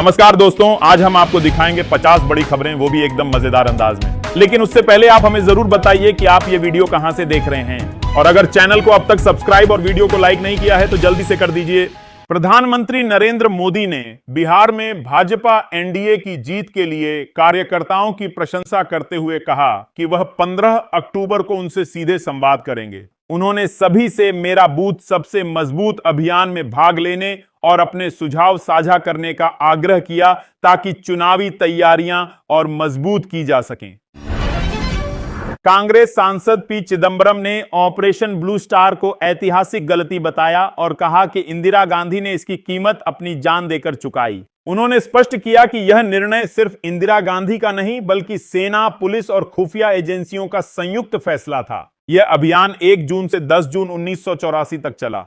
नमस्कार दोस्तों, आज हम आपको दिखाएंगे 50 बड़ी खबरें, वो भी एकदम मजेदार अंदाज में। लेकिन उससे पहले आप हमें जरूर बताइए कि आप ये वीडियो कहां से देख रहे हैं, और अगर चैनल को अब तक सब्सक्राइब और वीडियो को लाइक नहीं किया है तो जल्दी से कर दीजिए। प्रधानमंत्री नरेंद्र मोदी ने बिहार में भाजपा एनडीए की जीत के लिए कार्यकर्ताओं की प्रशंसा करते हुए कहा कि वह 15 अक्टूबर को उनसे सीधे संवाद करेंगे। उन्होंने सभी से मेरा बूथ सबसे मजबूत अभियान में भाग लेने और अपने सुझाव साझा करने का आग्रह किया ताकि चुनावी तैयारियां और मजबूत की जा सकें। कांग्रेस सांसद पी चिदंबरम ने ऑपरेशन ब्लू स्टार को ऐतिहासिक गलती बताया और कहा कि इंदिरा गांधी ने इसकी कीमत अपनी जान देकर चुकाई। उन्होंने स्पष्ट किया कि यह निर्णय सिर्फ इंदिरा गांधी का नहीं बल्कि सेना, पुलिस और खुफिया एजेंसियों का संयुक्त फैसला था। यह अभियान 1 जून से 10 जून 1984 तक चला।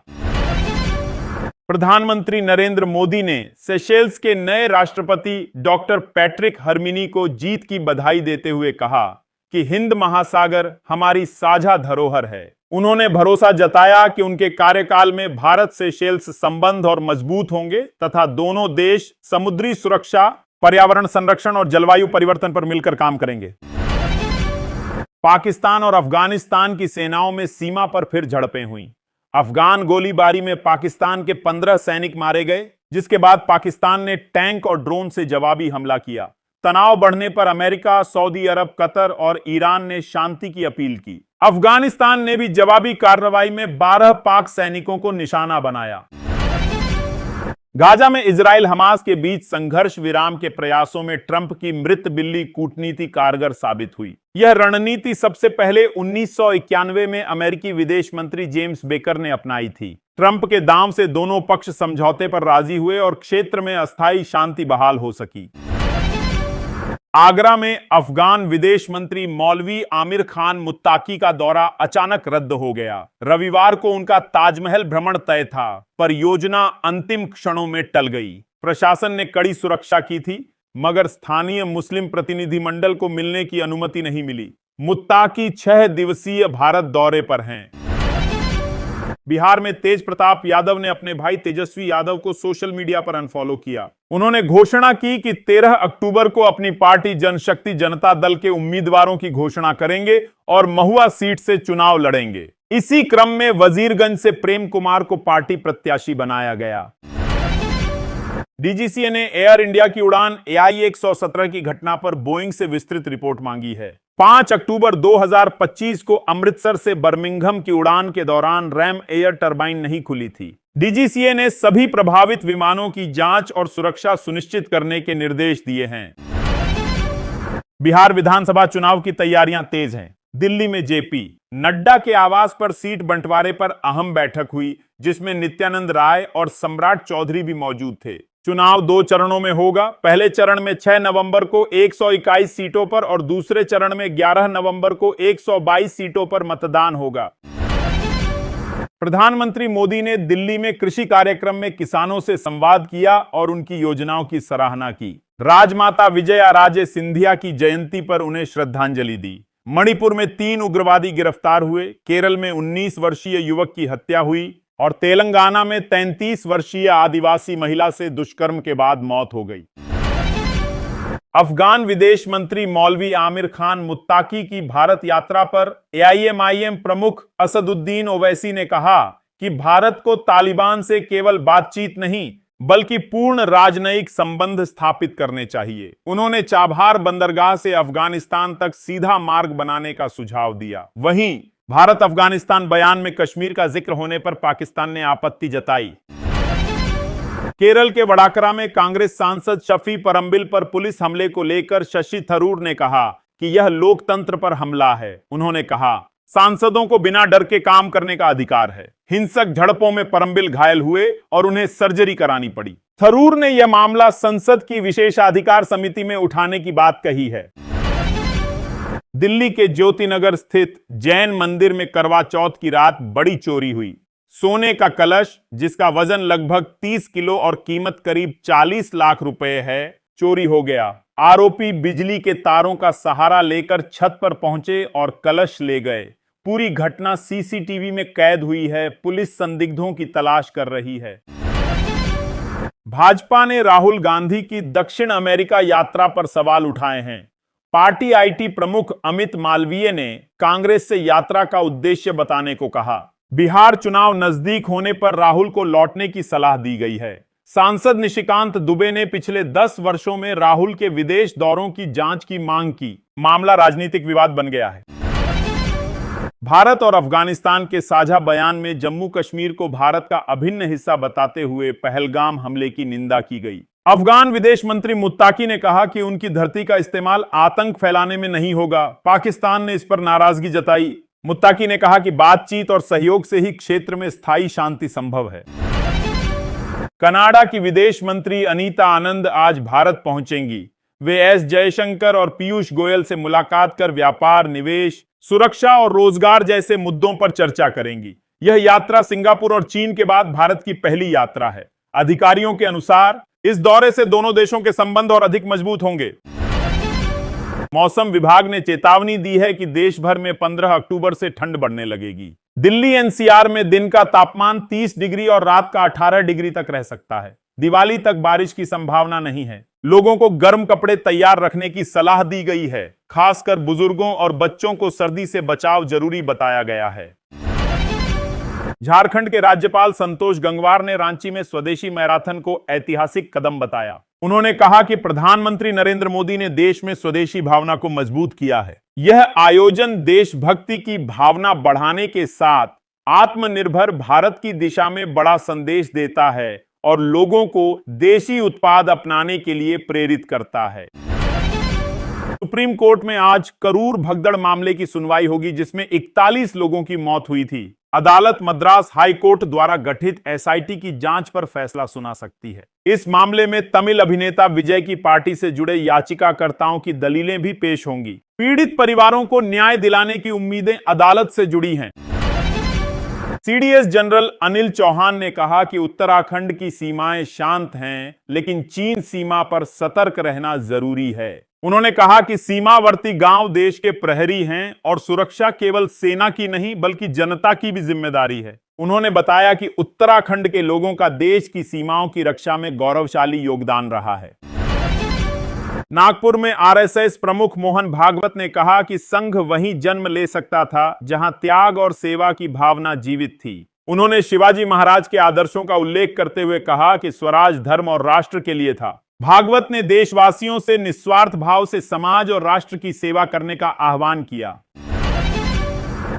प्रधानमंत्री नरेंद्र मोदी ने सेशेल्स के नए राष्ट्रपति डॉक्टर पैट्रिक हरमिनी को जीत की बधाई देते हुए कहा कि हिंद महासागर हमारी साझा धरोहर है। उन्होंने भरोसा जताया कि उनके कार्यकाल में भारत सेशेल्स संबंध और मजबूत होंगे तथा दोनों देश समुद्री सुरक्षा, पर्यावरण संरक्षण और जलवायु परिवर्तन पर मिलकर काम करेंगे। पाकिस्तान और अफगानिस्तान की सेनाओं में सीमा पर फिर झड़पें हुईं। अफगान गोलीबारी में पाकिस्तान के 15 सैनिक मारे गए, जिसके बाद पाकिस्तान ने टैंक और ड्रोन से जवाबी हमला किया। तनाव बढ़ने पर अमेरिका, सऊदी अरब, कतर और ईरान ने शांति की अपील की। अफगानिस्तान ने भी जवाबी कार्रवाई में 12 पाक सैनिकों को निशाना बनाया। गाजा में इजराइल हमास के बीच संघर्ष विराम के प्रयासों में ट्रंप की मृत बिल्ली कूटनीति कारगर साबित हुई। यह रणनीति सबसे पहले 1991 में अमेरिकी विदेश मंत्री जेम्स बेकर ने अपनाई थी। ट्रंप के दांव से दोनों पक्ष समझौते पर राजी हुए और क्षेत्र में अस्थायी शांति बहाल हो सकी। आगरा में अफगान विदेश मंत्री मौलवी आमिर खान मुत्ताकी का दौरा अचानक रद्द हो गया। रविवार को उनका ताजमहल भ्रमण तय था, पर योजना अंतिम क्षणों में टल गई। प्रशासन ने कड़ी सुरक्षा की थी, मगर स्थानीय मुस्लिम प्रतिनिधिमंडल को मिलने की अनुमति नहीं मिली। मुत्ताकी 6 दिवसीय भारत दौरे पर हैं। बिहार में तेज प्रताप यादव ने अपने भाई तेजस्वी यादव को सोशल मीडिया पर अनफॉलो किया। उन्होंने घोषणा की कि 13 अक्टूबर को अपनी पार्टी जनशक्ति जनता दल के उम्मीदवारों की घोषणा करेंगे और महुआ सीट से चुनाव लड़ेंगे। इसी क्रम में वजीरगंज से प्रेम कुमार को पार्टी प्रत्याशी बनाया गया। डीजीसीए ने एयर इंडिया की उड़ान AI-117 की घटना पर बोइंग से विस्तृत रिपोर्ट मांगी है। 5 अक्टूबर 2025 को अमृतसर से बर्मिंघम की उड़ान के दौरान रैम एयर टरबाइन नहीं खुली थी। डीजीसीए ने सभी प्रभावित विमानों की जांच और सुरक्षा सुनिश्चित करने के निर्देश दिए हैं। बिहार विधानसभा चुनाव की तैयारियां तेज हैं। दिल्ली में जेपी नड्डा के आवास पर सीट बंटवारे पर अहम बैठक हुई, जिसमें नित्यानंद राय और सम्राट चौधरी भी मौजूद थे। चुनाव 2 चरणों में होगा। पहले चरण में 6 नवंबर को 121 सीटों पर और दूसरे चरण में 11 नवंबर को 122 सीटों पर मतदान होगा। प्रधानमंत्री मोदी ने दिल्ली में कृषि कार्यक्रम में किसानों से संवाद किया और उनकी योजनाओं की सराहना की। राजमाता विजया राजे सिंधिया की जयंती पर उन्हें श्रद्धांजलि दी। मणिपुर में 3 उग्रवादी गिरफ्तार हुए। केरल में 19 वर्षीय युवक की हत्या हुई और तेलंगाना में 33 वर्षीय आदिवासी महिला से दुष्कर्म के बाद मौत हो गई। अफगान विदेश मंत्री मौलवी आमिर खान मुत्ताकी की भारत यात्रा पर AIMIM प्रमुख असदुद्दीन ओवैसी ने कहा कि भारत को तालिबान से केवल बातचीत नहीं बल्कि पूर्ण राजनयिक संबंध स्थापित करने चाहिए। उन्होंने चाबहार बंदरगाह से अफगानिस्तान तक सीधा मार्ग बनाने का सुझाव दिया। वहीं भारत अफगानिस्तान बयान में कश्मीर का जिक्र होने पर पाकिस्तान ने आपत्ति जताई। केरल के वडाकरा में कांग्रेस सांसद शफी परम्बिल पर पुलिस हमले को लेकर शशि थरूर ने कहा कि यह लोकतंत्र पर हमला है। उन्होंने कहा, सांसदों को बिना डर के काम करने का अधिकार है। हिंसक झड़पों में परम्बिल घायल हुए और उन्हें सर्जरी करानी पड़ी। थरूर ने यह मामला संसद की विशेषाधिकार समिति में उठाने की बात कही है। दिल्ली के ज्योतिनगर स्थित जैन मंदिर में करवा चौथ की रात बड़ी चोरी हुई। सोने का कलश, जिसका वजन लगभग 30 किलो और कीमत करीब 40 लाख रुपए है, चोरी हो गया। आरोपी बिजली के तारों का सहारा लेकर छत पर पहुंचे और कलश ले गए। पूरी घटना सीसीटीवी में कैद हुई है। पुलिस संदिग्धों की तलाश कर रही है। भाजपा ने राहुल गांधी की दक्षिण अमेरिका यात्रा पर सवाल उठाए हैं। पार्टी आईटी प्रमुख अमित मालवीय ने कांग्रेस से यात्रा का उद्देश्य बताने को कहा। बिहार चुनाव नजदीक होने पर राहुल को लौटने की सलाह दी गई है। सांसद निशिकांत दुबे ने पिछले 10 वर्षों में राहुल के विदेश दौरों की जांच की मांग की। मामला राजनीतिक विवाद बन गया है। भारत और अफगानिस्तान के साझा बयान में जम्मू कश्मीर को भारत का अभिन्न हिस्सा बताते हुए पहलगाम हमले की निंदा की गई। अफगान विदेश मंत्री मुत्ताकी ने कहा कि उनकी धरती का इस्तेमाल आतंक फैलाने में नहीं होगा। पाकिस्तान ने इस पर नाराजगी जताई। मुत्ताकी ने कहा कि बातचीत और सहयोग से ही क्षेत्र में स्थायी शांति संभव है। कनाडा की विदेश मंत्री अनीता आनंद आज भारत पहुंचेंगी। वे एस जयशंकर और पीयूष गोयल से मुलाकात कर व्यापार, निवेश, सुरक्षा और रोजगार जैसे मुद्दों पर चर्चा करेंगी। यह यात्रा सिंगापुर और चीन के बाद भारत की पहली यात्रा है। अधिकारियों के अनुसार इस दौरे से दोनों देशों के संबंध और अधिक मजबूत होंगे। मौसम विभाग ने चेतावनी दी है कि देश भर में 15 अक्टूबर से ठंड बढ़ने लगेगी। दिल्ली एनसीआर में दिन का तापमान 30 डिग्री और रात का 18 डिग्री तक रह सकता है। दिवाली तक बारिश की संभावना नहीं है। लोगों को गर्म कपड़े तैयार रखने की सलाह दी गई है। खासकर बुजुर्गों और बच्चों को सर्दी से बचाव जरूरी बताया गया है। झारखंड के राज्यपाल संतोष गंगवार ने रांची में स्वदेशी मैराथन को ऐतिहासिक कदम बताया। उन्होंने कहा कि प्रधानमंत्री नरेंद्र मोदी ने देश में स्वदेशी भावना को मजबूत किया है। यह आयोजन देशभक्ति की भावना बढ़ाने के साथ आत्मनिर्भर भारत की दिशा में बड़ा संदेश देता है और लोगों को देशी उत्पाद अपनाने के लिए प्रेरित करता है। सुप्रीम कोर्ट में आज करूर भगदड़ मामले की सुनवाई होगी, जिसमें 41 लोगों की मौत हुई थी। अदालत मद्रास हाई कोर्ट द्वारा गठित एसआईटी की जांच पर फैसला सुना सकती है। इस मामले में तमिल अभिनेता विजय की पार्टी से जुड़े याचिकाकर्ताओं की दलीलें भी पेश होंगी। पीड़ित परिवारों को न्याय दिलाने की उम्मीदें अदालत से जुड़ी हैं। सीडीएस जनरल अनिल चौहान ने कहा कि उत्तराखंड की सीमाएं शांत हैं, लेकिन चीन सीमा पर सतर्क रहना जरूरी है। उन्होंने कहा कि सीमावर्ती गांव देश के प्रहरी हैं और सुरक्षा केवल सेना की नहीं बल्कि जनता की भी जिम्मेदारी है। उन्होंने बताया कि उत्तराखंड के लोगों का देश की सीमाओं की रक्षा में गौरवशाली योगदान रहा है। नागपुर में आरएसएस प्रमुख मोहन भागवत ने कहा कि संघ वहीं जन्म ले सकता था जहां त्याग और सेवा की भावना जीवित थी। उन्होंने शिवाजी महाराज के आदर्शों का उल्लेख करते हुए कहा कि स्वराज धर्म और राष्ट्र के लिए था। भागवत ने देशवासियों से निस्वार्थ भाव से समाज और राष्ट्र की सेवा करने का आह्वान किया।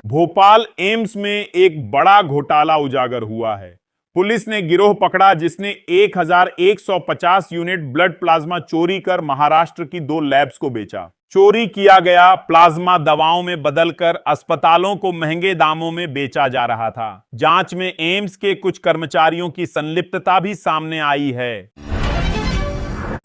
भोपाल एम्स में एक बड़ा घोटाला उजागर हुआ है। पुलिस ने गिरोह पकड़ा जिसने 1150 यूनिट ब्लड प्लाज्मा चोरी कर महाराष्ट्र की 2 लैब्स को बेचा। चोरी किया गया प्लाज्मा दवाओं में बदलकर अस्पतालों को महंगे दामों में बेचा जा रहा था। जांच में एम्स के कुछ कर्मचारियों की संलिप्तता भी सामने आई है।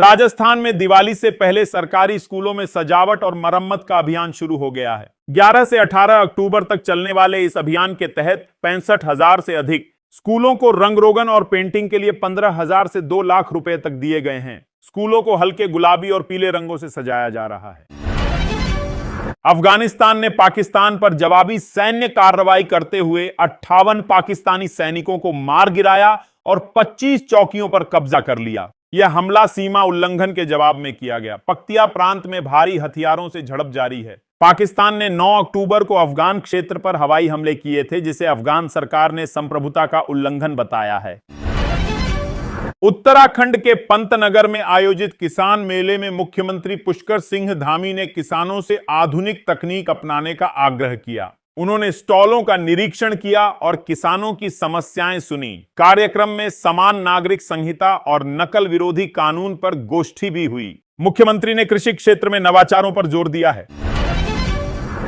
राजस्थान में दिवाली से पहले सरकारी स्कूलों में सजावट और मरम्मत का अभियान शुरू हो गया है। 11 से 18 अक्टूबर तक चलने वाले इस अभियान के तहत 65,000 से अधिक स्कूलों को रंग रोगन और पेंटिंग के लिए 15,000 से 2 लाख रुपए तक दिए गए हैं। स्कूलों को हल्के गुलाबी और पीले रंगों से सजाया जा रहा है। अफगानिस्तान ने पाकिस्तान पर जवाबी सैन्य कार्रवाई करते हुए 58 पाकिस्तानी सैनिकों को मार गिराया और 25 चौकियों पर कब्जा कर लिया। यह हमला सीमा उल्लंघन के जवाब में किया गया। पख्तिया प्रांत में भारी हथियारों से झड़प जारी है। पाकिस्तान ने 9 अक्टूबर को अफगान क्षेत्र पर हवाई हमले किए थे, जिसे अफगान सरकार ने संप्रभुता का उल्लंघन बताया है। उत्तराखंड के पंतनगर में आयोजित किसान मेले में मुख्यमंत्री पुष्कर सिंह धामी ने किसानों से आधुनिक तकनीक अपनाने का आग्रह किया। उन्होंने स्टॉलों का निरीक्षण किया और किसानों की समस्याएं सुनी। कार्यक्रम में समान नागरिक संहिता और नकल विरोधी कानून पर गोष्ठी भी हुई। मुख्यमंत्री ने कृषि क्षेत्र में नवाचारों पर जोर दिया है।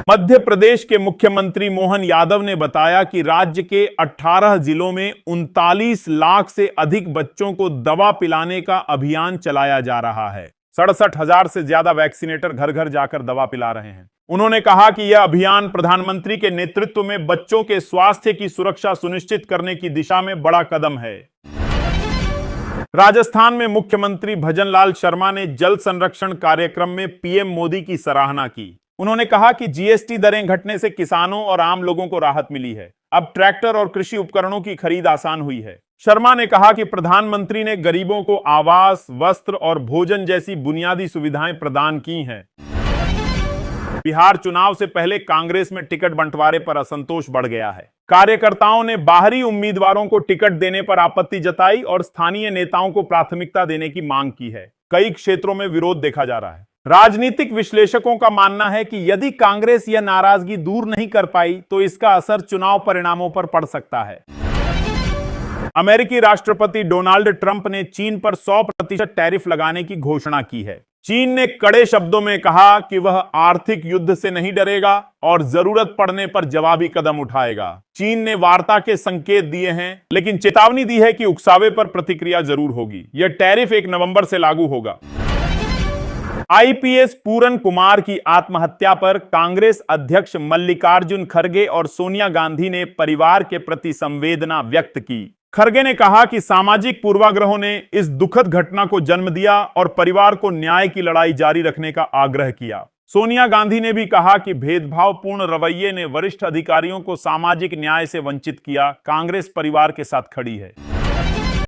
मध्य प्रदेश के मुख्यमंत्री मोहन यादव ने बताया कि राज्य के 18 जिलों में 39 लाख से अधिक बच्चों को दवा पिलाने का अभियान चलाया जा रहा है। 67,000 से ज्यादा वैक्सीनेटर घर घर जाकर दवा पिला रहे हैं। उन्होंने कहा कि यह अभियान प्रधानमंत्री के नेतृत्व में बच्चों के स्वास्थ्य की सुरक्षा सुनिश्चित करने की दिशा में बड़ा कदम है। राजस्थान में मुख्यमंत्री भजनलाल शर्मा ने जल संरक्षण कार्यक्रम में पीएम मोदी की सराहना की। उन्होंने कहा कि जीएसटी दरें घटने से किसानों और आम लोगों को राहत मिली है। अब ट्रैक्टर और कृषि उपकरणों की खरीद आसान हुई है। शर्मा ने कहा कि प्रधानमंत्री ने गरीबों को आवास, वस्त्र और भोजन जैसी बुनियादी सुविधाएं प्रदान की हैं। बिहार चुनाव से पहले कांग्रेस में टिकट बंटवारे पर असंतोष बढ़ गया है। कार्यकर्ताओं ने बाहरी उम्मीदवारों को टिकट देने पर आपत्ति जताई और स्थानीय नेताओं को प्राथमिकता देने की मांग की है। कई क्षेत्रों में विरोध देखा जा रहा है। राजनीतिक विश्लेषकों का मानना है कि यदि कांग्रेस यह नाराजगी दूर नहीं कर पाई तो इसका असर चुनाव परिणामों पर पड़ सकता है। अमेरिकी राष्ट्रपति डोनाल्ड ट्रंप ने चीन पर 100% टैरिफ लगाने की घोषणा की है। चीन ने कड़े शब्दों में कहा कि वह आर्थिक युद्ध से नहीं डरेगा और जरूरत पड़ने पर जवाबी कदम उठाएगा। चीन ने वार्ता के संकेत दिए हैं, लेकिन चेतावनी दी है कि उकसावे पर प्रतिक्रिया जरूर होगी। यह टैरिफ 1 नवंबर से लागू होगा। आईपीएस पूरन कुमार की आत्महत्या पर कांग्रेस अध्यक्ष मल्लिकार्जुन खड़गे और सोनिया गांधी ने परिवार के प्रति संवेदना व्यक्त की। खड़गे ने कहा कि सामाजिक पूर्वाग्रहों ने इस दुखद घटना को जन्म दिया और परिवार को न्याय की लड़ाई जारी रखने का आग्रह किया। सोनिया गांधी ने भी कहा कि भेदभावपूर्ण रवैये ने वरिष्ठ अधिकारियों को सामाजिक न्याय से वंचित किया। कांग्रेस परिवार के साथ खड़ी है।